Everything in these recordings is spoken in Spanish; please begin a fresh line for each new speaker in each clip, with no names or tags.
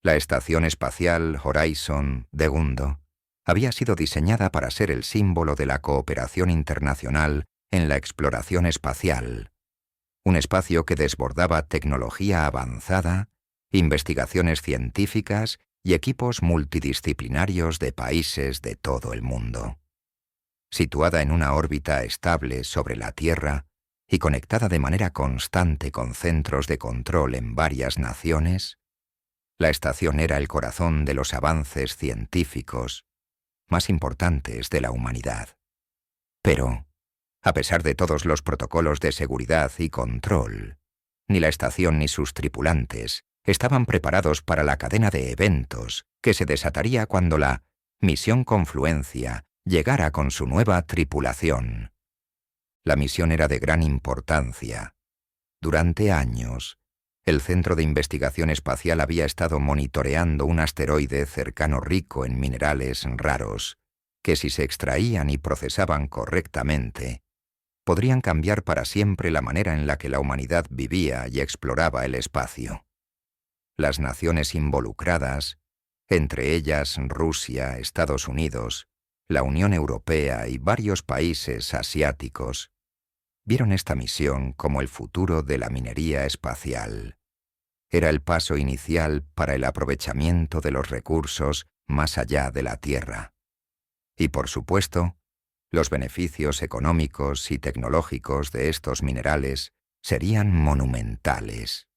La estación espacial Horizon de Gundo había sido diseñada para ser el símbolo de la cooperación internacional en la exploración espacial, un espacio que desbordaba tecnología avanzada, investigaciones científicas y equipos multidisciplinarios de países de todo el mundo. Situada en una órbita estable sobre la Tierra y conectada de manera constante con centros de control en varias naciones, la estación era el corazón de los avances científicos más importantes de la humanidad. Pero, a pesar de todos los protocolos de seguridad y control, ni la estación ni sus tripulantes estaban preparados para la cadena de eventos que se desataría cuando la misión Confluencia llegara con su nueva tripulación. La misión era de gran importancia. Durante años, el Centro de Investigación Espacial había estado monitoreando un asteroide cercano rico en minerales raros, que si se extraían y procesaban correctamente, podrían cambiar para siempre la manera en la que la humanidad vivía y exploraba el espacio. Las naciones involucradas, entre ellas Rusia, Estados Unidos, la Unión Europea y varios países asiáticos, vieron esta misión como el futuro de la minería espacial. Era el paso inicial para el aprovechamiento de los recursos más allá de la Tierra. Y por supuesto, los beneficios económicos y tecnológicos de estos minerales serían monumentales.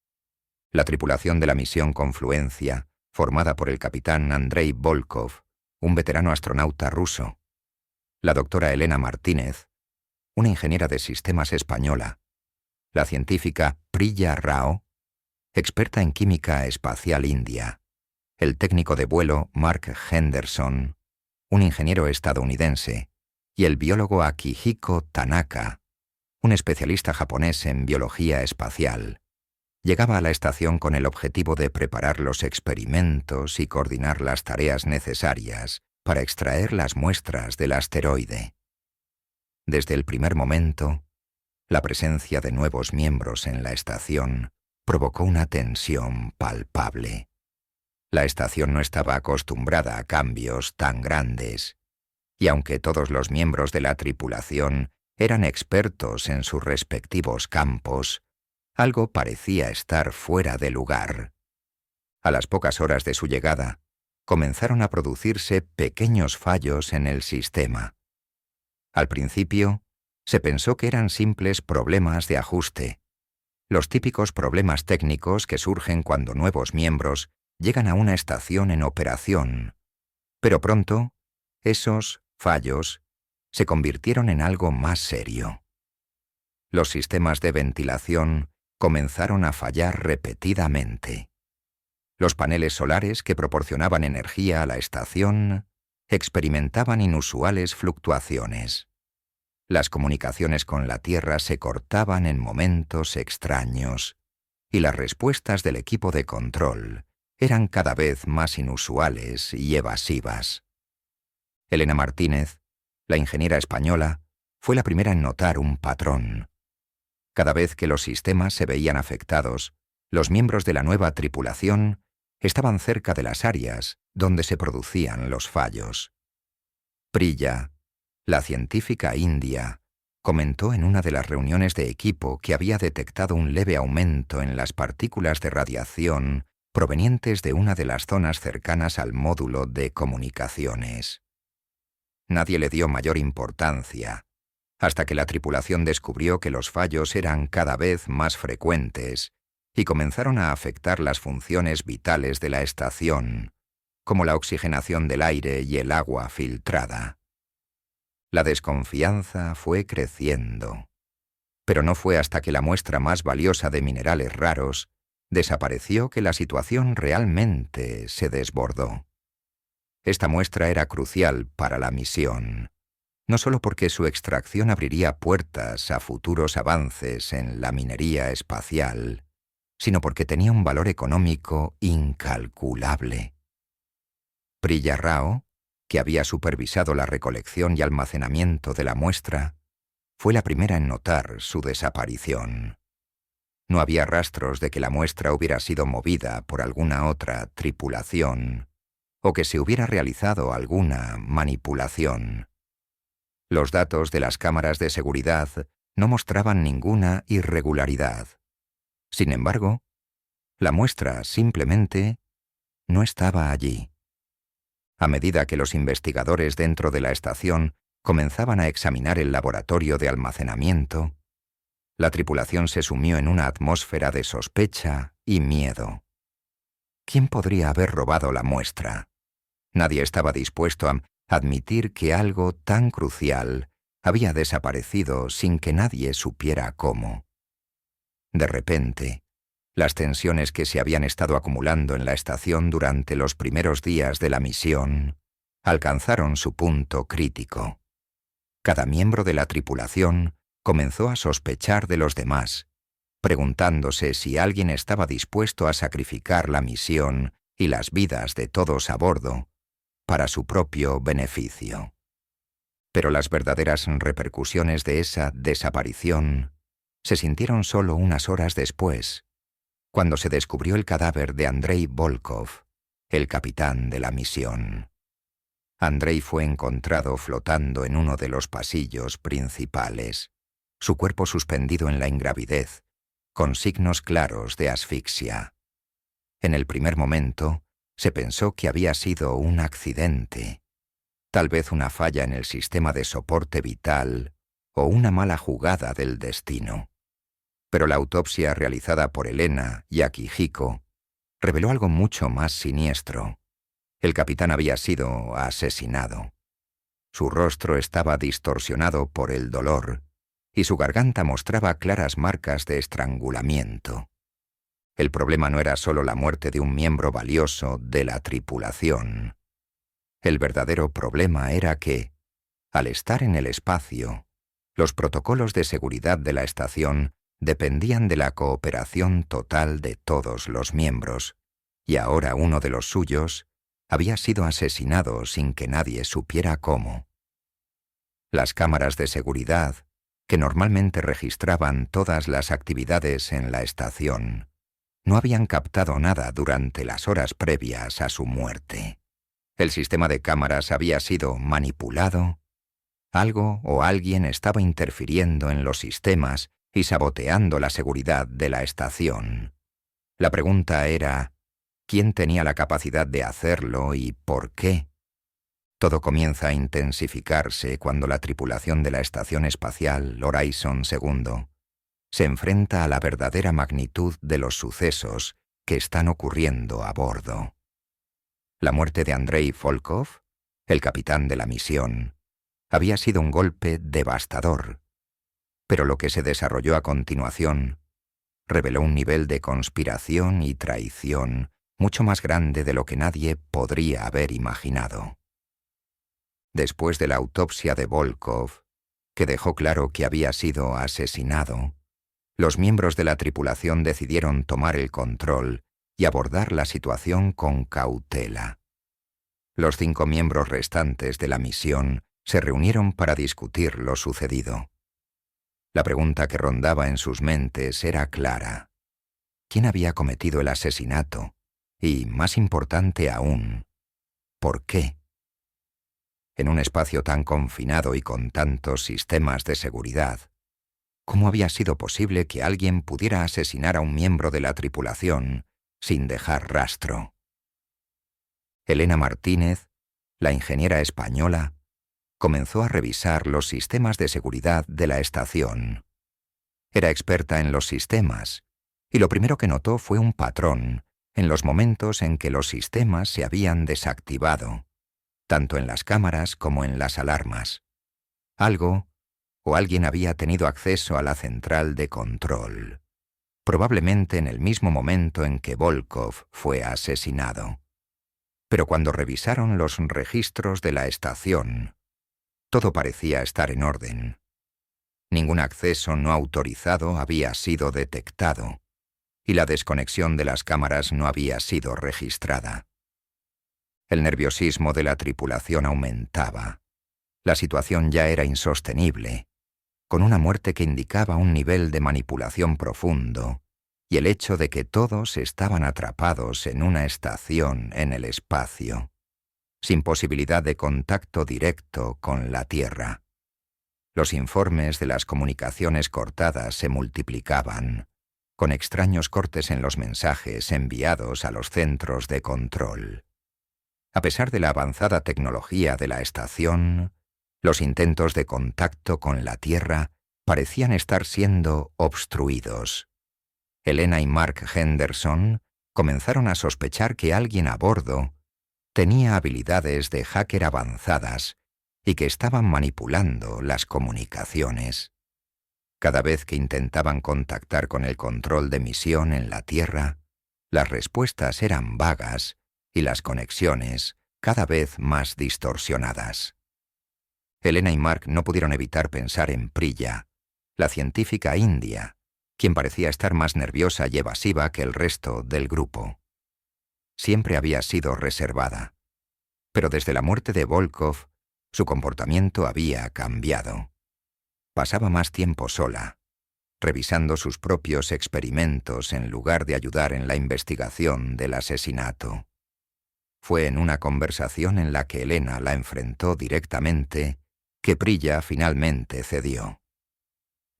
La tripulación de la misión Confluencia, formada por el capitán Andrei Volkov, un veterano astronauta ruso, la doctora Elena Martínez, una ingeniera de sistemas española, la científica Priya Rao, experta en química espacial india, el técnico de vuelo Mark Henderson, un ingeniero estadounidense, y el biólogo Akihiko Tanaka, un especialista japonés en biología espacial, llegaba a la estación con el objetivo de preparar los experimentos y coordinar las tareas necesarias para extraer las muestras del asteroide. Desde el primer momento, la presencia de nuevos miembros en la estación provocó una tensión palpable. La estación no estaba acostumbrada a cambios tan grandes, y aunque todos los miembros de la tripulación eran expertos en sus respectivos campos, algo parecía estar fuera de lugar. A las pocas horas de su llegada, comenzaron a producirse pequeños fallos en el sistema. Al principio, se pensó que eran simples problemas de ajuste, los típicos problemas técnicos que surgen cuando nuevos miembros llegan a una estación en operación, pero pronto, esos fallos se convirtieron en algo más serio. Los sistemas de ventilación comenzaron a fallar repetidamente. Los paneles solares que proporcionaban energía a la estación experimentaban inusuales fluctuaciones. Las comunicaciones con la Tierra se cortaban en momentos extraños, y las respuestas del equipo de control eran cada vez más inusuales y evasivas. Elena Martínez, la ingeniera española, fue la primera en notar un patrón. Cada vez que los sistemas se veían afectados, los miembros de la nueva tripulación estaban cerca de las áreas donde se producían los fallos. Priya, la científica india, comentó en una de las reuniones de equipo que había detectado un leve aumento en las partículas de radiación provenientes de una de las zonas cercanas al módulo de comunicaciones. Nadie le dio mayor importancia, hasta que la tripulación descubrió que los fallos eran cada vez más frecuentes y comenzaron a afectar las funciones vitales de la estación, como la oxigenación del aire y el agua filtrada. La desconfianza fue creciendo, pero no fue hasta que la muestra más valiosa de minerales raros desapareció que la situación realmente se desbordó. Esta muestra era crucial para la misión, no solo porque su extracción abriría puertas a futuros avances en la minería espacial, sino porque tenía un valor económico incalculable. Priya Rao, que había supervisado la recolección y almacenamiento de la muestra, fue la primera en notar su desaparición. No había rastros de que la muestra hubiera sido movida por alguna otra tripulación o que se hubiera realizado alguna manipulación. Los datos de las cámaras de seguridad no mostraban ninguna irregularidad. Sin embargo, la muestra simplemente no estaba allí. A medida que los investigadores dentro de la estación comenzaban a examinar el laboratorio de almacenamiento, la tripulación se sumió en una atmósfera de sospecha y miedo. ¿Quién podría haber robado la muestra? Nadie estaba dispuesto a admitir que algo tan crucial había desaparecido sin que nadie supiera cómo. De repente, las tensiones que se habían estado acumulando en la estación durante los primeros días de la misión alcanzaron su punto crítico. Cada miembro de la tripulación comenzó a sospechar de los demás, preguntándose si alguien estaba dispuesto a sacrificar la misión y las vidas de todos a bordo para su propio beneficio. Pero las verdaderas repercusiones de esa desaparición se sintieron solo unas horas después, cuando se descubrió el cadáver de Andrei Volkov, el capitán de la misión. Andrei fue encontrado flotando en uno de los pasillos principales, su cuerpo suspendido en la ingravidez, con signos claros de asfixia. En el primer momento, se pensó que había sido un accidente, tal vez una falla en el sistema de soporte vital o una mala jugada del destino. Pero la autopsia realizada por Elena y Akihiko reveló algo mucho más siniestro. El capitán había sido asesinado. Su rostro estaba distorsionado por el dolor y su garganta mostraba claras marcas de estrangulamiento. El problema no era solo la muerte de un miembro valioso de la tripulación. El verdadero problema era que, al estar en el espacio, los protocolos de seguridad de la estación dependían de la cooperación total de todos los miembros, y ahora uno de los suyos había sido asesinado sin que nadie supiera cómo. Las cámaras de seguridad, que normalmente registraban todas las actividades en la estación, no habían captado nada durante las horas previas a su muerte. El sistema de cámaras había sido manipulado. Algo o alguien estaba interfiriendo en los sistemas y saboteando la seguridad de la estación. La pregunta era, ¿quién tenía la capacidad de hacerlo y por qué? Todo comienza a intensificarse cuando la tripulación de la Estación Espacial Horizon 2 se enfrenta a la verdadera magnitud de los sucesos que están ocurriendo a bordo. La muerte de Andrei Volkov, el capitán de la misión, había sido un golpe devastador, pero lo que se desarrolló a continuación reveló un nivel de conspiración y traición mucho más grande de lo que nadie podría haber imaginado. Después de la autopsia de Volkov, que dejó claro que había sido asesinado, los miembros de la tripulación decidieron tomar el control y abordar la situación con cautela. Los 5 miembros restantes de la misión se reunieron para discutir lo sucedido. La pregunta que rondaba en sus mentes era clara. ¿Quién había cometido el asesinato? Y, más importante aún, ¿por qué? En un espacio tan confinado y con tantos sistemas de seguridad, ¿cómo había sido posible que alguien pudiera asesinar a un miembro de la tripulación sin dejar rastro? Elena Martínez, la ingeniera española, comenzó a revisar los sistemas de seguridad de la estación. Era experta en los sistemas, y lo primero que notó fue un patrón en los momentos en que los sistemas se habían desactivado, tanto en las cámaras como en las alarmas. Algo o alguien había tenido acceso a la central de control, probablemente en el mismo momento en que Volkov fue asesinado. Pero cuando revisaron los registros de la estación, todo parecía estar en orden. Ningún acceso no autorizado había sido detectado, y la desconexión de las cámaras no había sido registrada. El nerviosismo de la tripulación aumentaba. La situación ya era insostenible, con una muerte que indicaba un nivel de manipulación profundo y el hecho de que todos estaban atrapados en una estación en el espacio, sin posibilidad de contacto directo con la Tierra. Los informes de las comunicaciones cortadas se multiplicaban, con extraños cortes en los mensajes enviados a los centros de control. A pesar de la avanzada tecnología de la estación, los intentos de contacto con la Tierra parecían estar siendo obstruidos. Elena y Mark Henderson comenzaron a sospechar que alguien a bordo tenía habilidades de hacker avanzadas y que estaban manipulando las comunicaciones. Cada vez que intentaban contactar con el control de misión en la Tierra, las respuestas eran vagas y las conexiones cada vez más distorsionadas. Elena y Mark no pudieron evitar pensar en Priya, la científica india, quien parecía estar más nerviosa y evasiva que el resto del grupo. Siempre había sido reservada, pero desde la muerte de Volkov, su comportamiento había cambiado. Pasaba más tiempo sola, revisando sus propios experimentos en lugar de ayudar en la investigación del asesinato. Fue en una conversación en la que Elena la enfrentó directamente que Priya finalmente cedió.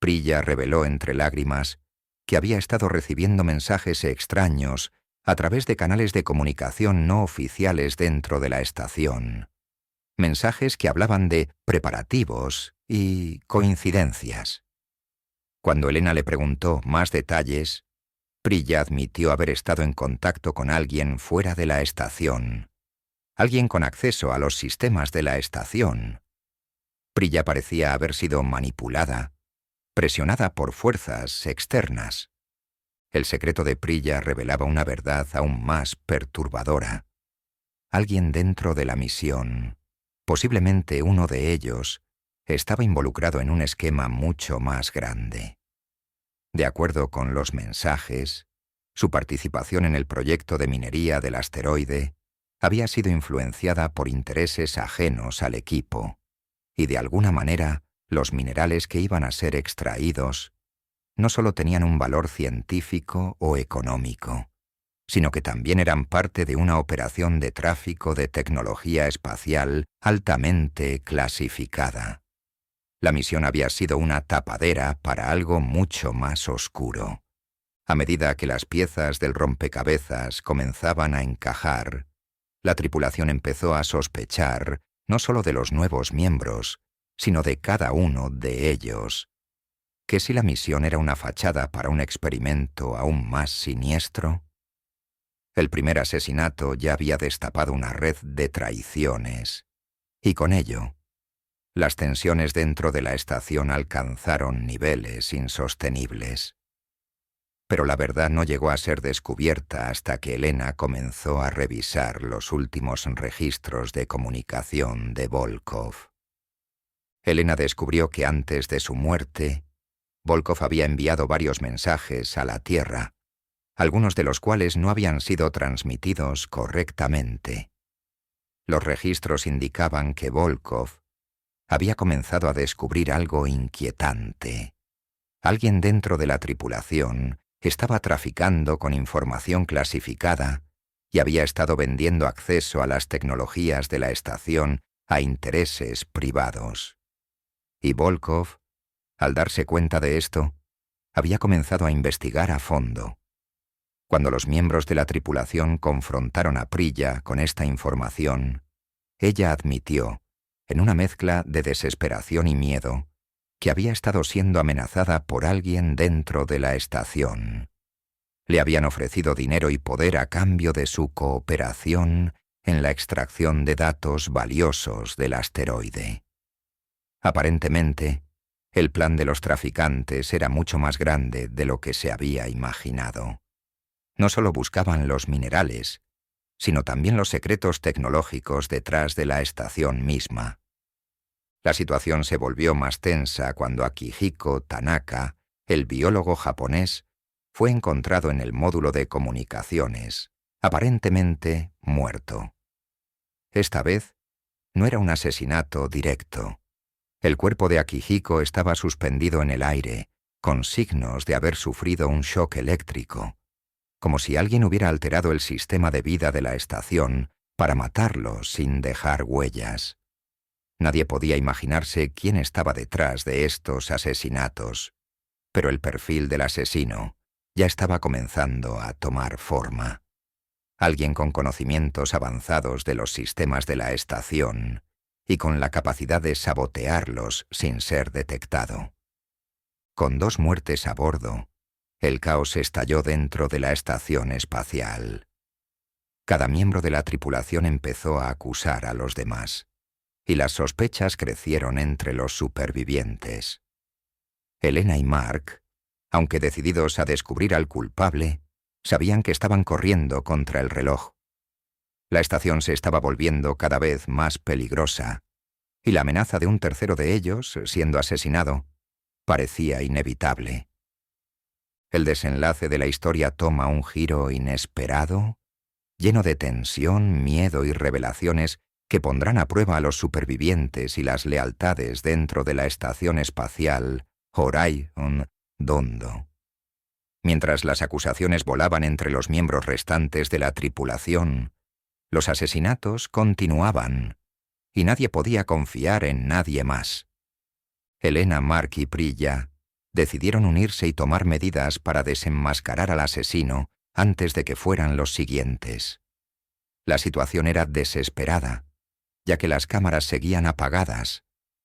Priya reveló entre lágrimas que había estado recibiendo mensajes extraños a través de canales de comunicación no oficiales dentro de la estación. Mensajes que hablaban de preparativos y coincidencias. Cuando Elena le preguntó más detalles, Priya admitió haber estado en contacto con alguien fuera de la estación, alguien con acceso a los sistemas de la estación. Priya parecía haber sido manipulada, presionada por fuerzas externas. El secreto de Priya revelaba una verdad aún más perturbadora. Alguien dentro de la misión, posiblemente uno de ellos, estaba involucrado en un esquema mucho más grande. De acuerdo con los mensajes, su participación en el proyecto de minería del asteroide había sido influenciada por intereses ajenos al equipo, y de alguna manera los minerales que iban a ser extraídos no solo tenían un valor científico o económico, sino que también eran parte de una operación de tráfico de tecnología espacial altamente clasificada. La misión había sido una tapadera para algo mucho más oscuro. A medida que las piezas del rompecabezas comenzaban a encajar, la tripulación empezó a sospechar no solo de los nuevos miembros, sino de cada uno de ellos. ¿Qué si la misión era una fachada para un experimento aún más siniestro? El primer asesinato ya había destapado una red de traiciones, y con ello, las tensiones dentro de la estación alcanzaron niveles insostenibles. Pero la verdad no llegó a ser descubierta hasta que Elena comenzó a revisar los últimos registros de comunicación de Volkov. Elena descubrió que antes de su muerte, Volkov había enviado varios mensajes a la Tierra, algunos de los cuales no habían sido transmitidos correctamente. Los registros indicaban que Volkov había comenzado a descubrir algo inquietante. Alguien dentro de la tripulación estaba traficando con información clasificada y había estado vendiendo acceso a las tecnologías de la estación a intereses privados. Y Volkov, al darse cuenta de esto, había comenzado a investigar a fondo. Cuando los miembros de la tripulación confrontaron a Priya con esta información, ella admitió, en una mezcla de desesperación y miedo, que había estado siendo amenazada por alguien dentro de la estación. Le habían ofrecido dinero y poder a cambio de su cooperación en la extracción de datos valiosos del asteroide. Aparentemente, el plan de los traficantes era mucho más grande de lo que se había imaginado. No solo buscaban los minerales, sino también los secretos tecnológicos detrás de la estación misma. La situación se volvió más tensa cuando Akihiko Tanaka, el biólogo japonés, fue encontrado en el módulo de comunicaciones, aparentemente muerto. Esta vez, no era un asesinato directo. El cuerpo de Akihiko estaba suspendido en el aire, con signos de haber sufrido un shock eléctrico, como si alguien hubiera alterado el sistema de vida de la estación para matarlos sin dejar huellas. Nadie podía imaginarse quién estaba detrás de estos asesinatos, pero el perfil del asesino ya estaba comenzando a tomar forma. Alguien con conocimientos avanzados de los sistemas de la estación y con la capacidad de sabotearlos sin ser detectado. Con 2 muertes a bordo, el caos estalló dentro de la estación espacial. Cada miembro de la tripulación empezó a acusar a los demás, y las sospechas crecieron entre los supervivientes. Elena y Mark, aunque decididos a descubrir al culpable, sabían que estaban corriendo contra el reloj. La estación se estaba volviendo cada vez más peligrosa, y la amenaza de un tercero de ellos, siendo asesinado, parecía inevitable. El desenlace de la historia toma un giro inesperado, lleno de tensión, miedo y revelaciones que pondrán a prueba a los supervivientes y las lealtades dentro de la estación espacial Horizon Dondo. Mientras las acusaciones volaban entre los miembros restantes de la tripulación, los asesinatos continuaban, y nadie podía confiar en nadie más. Elena, Mark y Priya decidieron unirse y tomar medidas para desenmascarar al asesino antes de que fueran los siguientes. La situación era desesperada, ya que las cámaras seguían apagadas,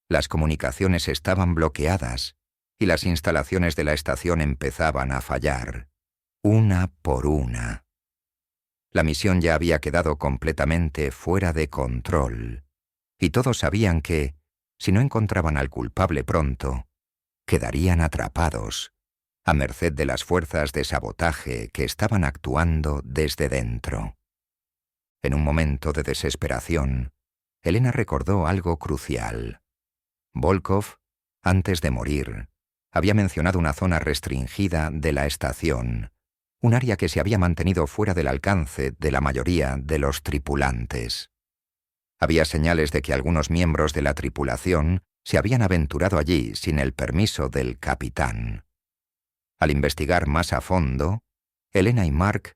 las comunicaciones estaban bloqueadas y las instalaciones de la estación empezaban a fallar, una por una. La misión ya había quedado completamente fuera de control, y todos sabían que, si no encontraban al culpable pronto, quedarían atrapados, a merced de las fuerzas de sabotaje que estaban actuando desde dentro. En un momento de desesperación, Elena recordó algo crucial. Volkov, antes de morir, había mencionado una zona restringida de la estación, un área que se había mantenido fuera del alcance de la mayoría de los tripulantes. Había señales de que algunos miembros de la tripulación se habían aventurado allí sin el permiso del capitán. Al investigar más a fondo, Elena y Mark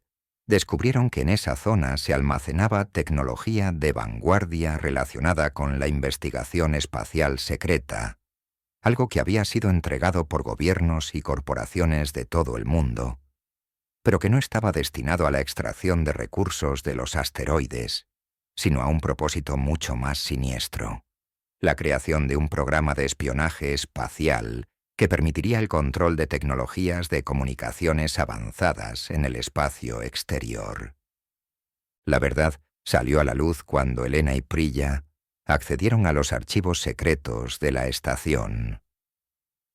descubrieron que en esa zona se almacenaba tecnología de vanguardia relacionada con la investigación espacial secreta, algo que había sido entregado por gobiernos y corporaciones de todo el mundo, pero que no estaba destinado a la extracción de recursos de los asteroides, sino a un propósito mucho más siniestro: la creación de un programa de espionaje espacial que permitiría el control de tecnologías de comunicaciones avanzadas en el espacio exterior. La verdad salió a la luz cuando Elena y Priya accedieron a los archivos secretos de la estación.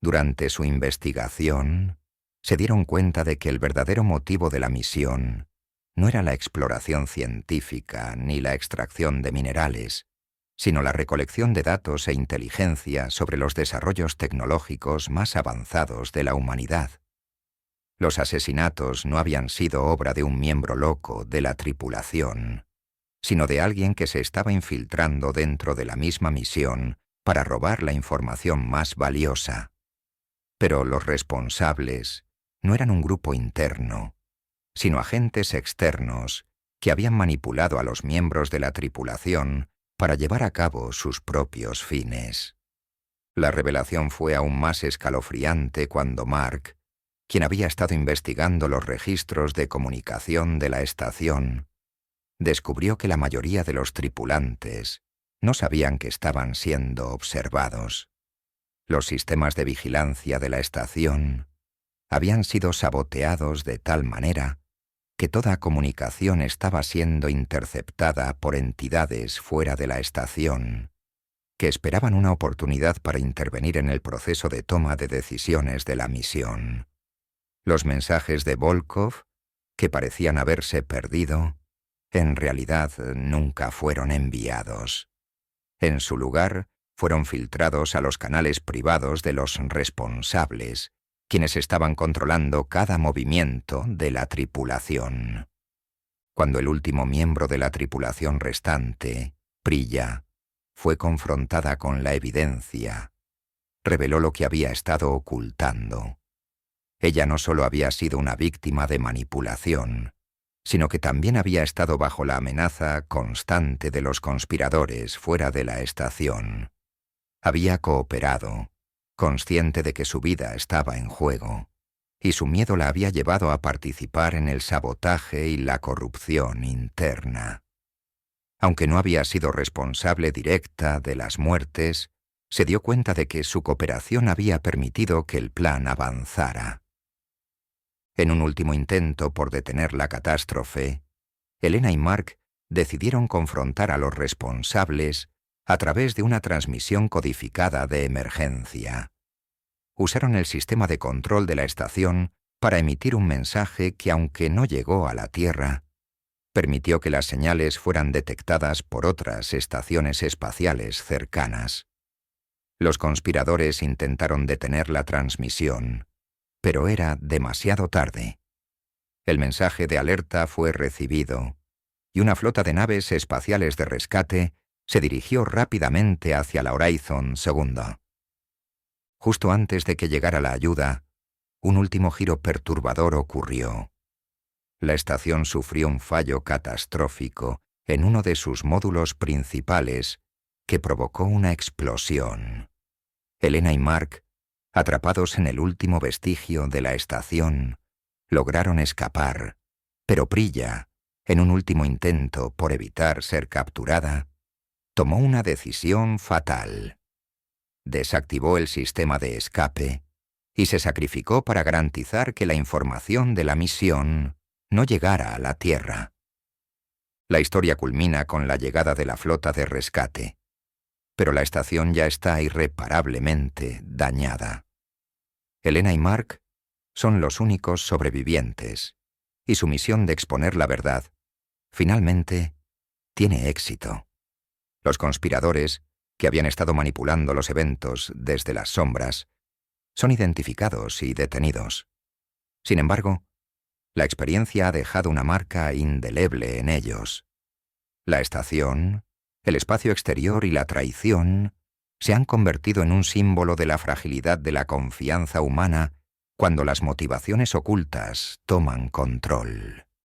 Durante su investigación, se dieron cuenta de que el verdadero motivo de la misión no era la exploración científica ni la extracción de minerales, sino la recolección de datos e inteligencia sobre los desarrollos tecnológicos más avanzados de la humanidad. Los asesinatos no habían sido obra de un miembro loco de la tripulación, sino de alguien que se estaba infiltrando dentro de la misma misión para robar la información más valiosa. Pero los responsables no eran un grupo interno, sino agentes externos que habían manipulado a los miembros de la tripulación para llevar a cabo sus propios fines. La revelación fue aún más escalofriante cuando Mark, quien había estado investigando los registros de comunicación de la estación, descubrió que la mayoría de los tripulantes no sabían que estaban siendo observados. Los sistemas de vigilancia de la estación habían sido saboteados de tal manera que toda comunicación estaba siendo interceptada por entidades fuera de la estación, que esperaban una oportunidad para intervenir en el proceso de toma de decisiones de la misión. Los mensajes de Volkov, que parecían haberse perdido, en realidad nunca fueron enviados. En su lugar, fueron filtrados a los canales privados de los responsables, quienes estaban controlando cada movimiento de la tripulación. Cuando el último miembro de la tripulación restante, Priya, fue confrontada con la evidencia, reveló lo que había estado ocultando, Ella no solo había sido una víctima de manipulación, sino que también había estado bajo la amenaza constante de los conspiradores fuera de la estación. Había cooperado, consciente de que su vida estaba en juego, y su miedo la había llevado a participar en el sabotaje y la corrupción interna. Aunque no había sido responsable directa de las muertes, se dio cuenta de que su cooperación había permitido que el plan avanzara. En un último intento por detener la catástrofe, Elena y Mark decidieron confrontar a los responsables a través de una transmisión codificada de emergencia. Usaron el sistema de control de la estación para emitir un mensaje que, aunque no llegó a la Tierra, permitió que las señales fueran detectadas por otras estaciones espaciales cercanas. Los conspiradores intentaron detener la transmisión, pero era demasiado tarde. El mensaje de alerta fue recibido, y una flota de naves espaciales de rescate se dirigió rápidamente hacia la Horizon II. Justo antes de que llegara la ayuda, un último giro perturbador ocurrió. La estación sufrió un fallo catastrófico en uno de sus módulos principales que provocó una explosión. Elena y Mark, atrapados en el último vestigio de la estación, lograron escapar, pero Priya, en un último intento por evitar ser capturada, tomó una decisión fatal. Desactivó el sistema de escape y se sacrificó para garantizar que la información de la misión no llegara a la Tierra. La historia culmina con la llegada de la flota de rescate, pero la estación ya está irreparablemente dañada. Elena y Mark son los únicos sobrevivientes, y su misión de exponer la verdad, finalmente, tiene éxito. Los conspiradores, que habían estado manipulando los eventos desde las sombras, son identificados y detenidos. Sin embargo, la experiencia ha dejado una marca indeleble en ellos. La estación, el espacio exterior y la traición se han convertido en un símbolo de la fragilidad de la confianza humana cuando las motivaciones ocultas toman control.